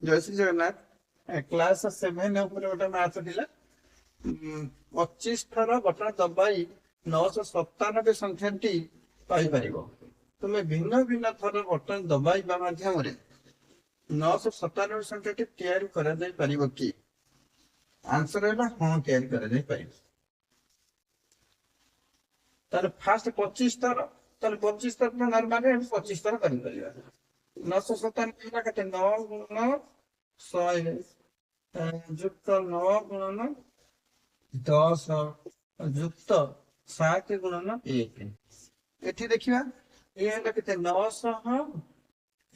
जय श्री जगन्नाथ क्लास 7 उपरे गोटे मैथ थिला 25 थर बटन दबाई 997 संख्याटी पाई परिबो। तुमे भिन्न भिन्न थर बटन दबाइबा माध्यम रे 997 संख्याटी तैयारी करा जाय परिबो कि? आंसर है हाँ तैयारी करा जाय परिबो। तार फास्ट 25 थर तार 25 थर नॉर्मल है 25 थर करि परिबा। 997 केते 9 गुणन 100 जुक्त 9 गुणन 10 जुक्त 7 गुणन 1 एठी देखिबा ये हला केते 900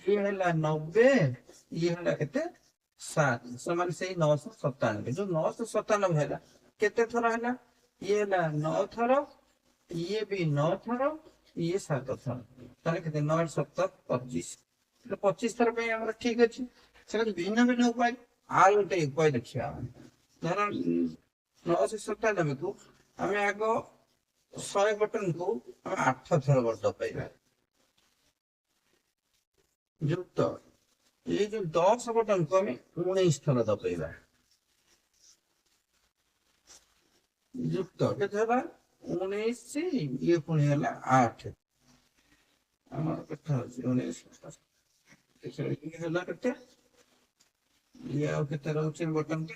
ये हला 90 ये हला केते 7 समान से 997 जो 997 हला केते थर हला ये हला 9 थर ये भी 9 थर ये 7 थर ताले केते 9 7 25 तो 25 थर पे हमरा ठीक अछि से भिन्न भिन्न उपाय आर गोटे उपाय देखिया धर 997 को हमें आगो 100 बटन को 8 थर बटन पाइबा जुक्त ये जो 10 बटन को हमें 19 थर दबाइबा जुक्त केते हला 19 से ये पुणी हला 8 हमर कथा 19 ये हला केते ये और केते रहउछ बटन के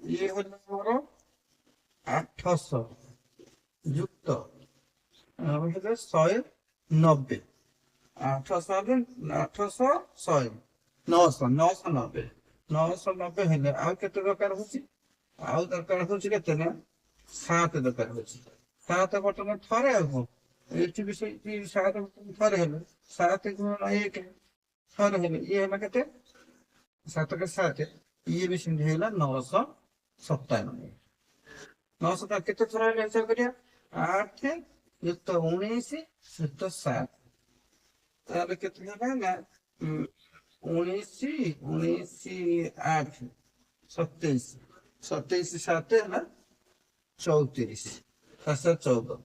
ये हला हमर 800 जुक्त हम केते 190 800 800 100 900 990 990 हेले आ केते दरकार होची आ दरकार होची केते ना 7 दरकार होची 7 बटन थरे हो एठी भी से 7 बटन थरे हेले 7 गुणन 1 थरे हेले ये हला केते 7 के 7 ये भी सिंधे हेला 997 900 केते थरा हेले हिसाब करिया 8 युक्त 19 युक्त 7 ताले केते हेला ना 19 8 27 27 7 है ना 34 14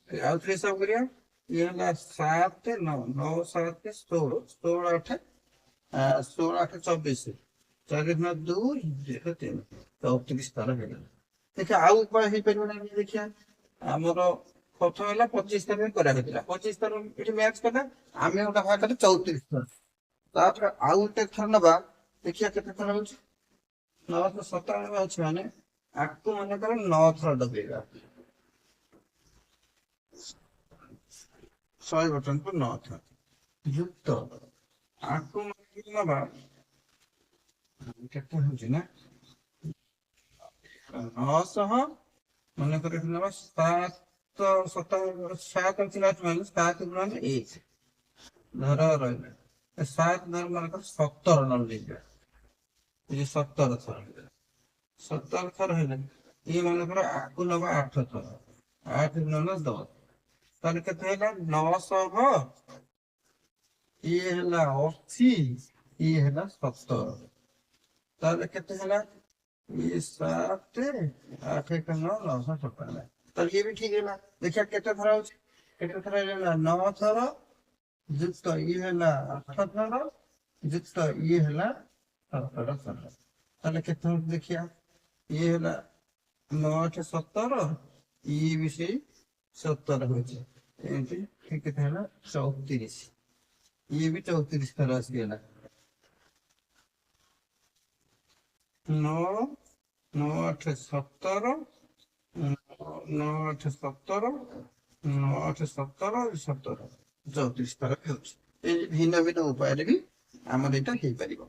आउ थ्री सब करिया ये ना 7 9 9 7 16 16 8 16 8 24 4 2 3 34 तरह है देखिए आउ उपाय हे परिबो ना देखिया हमर प्रथम हला 25 तरह करा हेतिला 25 तरह एठी मैच करना आमे ओटा भाग करते 34 तरह तापर आउ उटे थर नबा देखिया केते थर होछ 997 अछि माने आकु माने कर 9 थर दबेगा 100 बटन पर 9 थर युक्त आकु माने नबा केते होछि ना 900 मन कर 7 7 माइनस 7 गुणन 1 धर रही 7 धर मन कर 17 नल दीजिए ये 17 थर 17 थर है ये मन कर आकु नबा 8 थर 8 गुणन 10 ताले केते हैला 900 ये हैला 80 ये हैला 70 ताले केते हैला ये 7 8 का 9 997 तो ये भी ठीक है ना देखिए केते थरा होची केते थरा है 9 थरा जुक्त ये है ना 8 थरा जुक्त ये है ना 17 थरा ताले केते देखिए ये है ना 9 8 17 ये भी से 17 होची एंटी ठीक है ना 34 ये भी 34 थरा से गेला 9 9 8 17 9 8 17 9 8 17 17 34 तरह होची ए भिन्न भिन्न उपाय रे भी हमर एटा हे परिबो।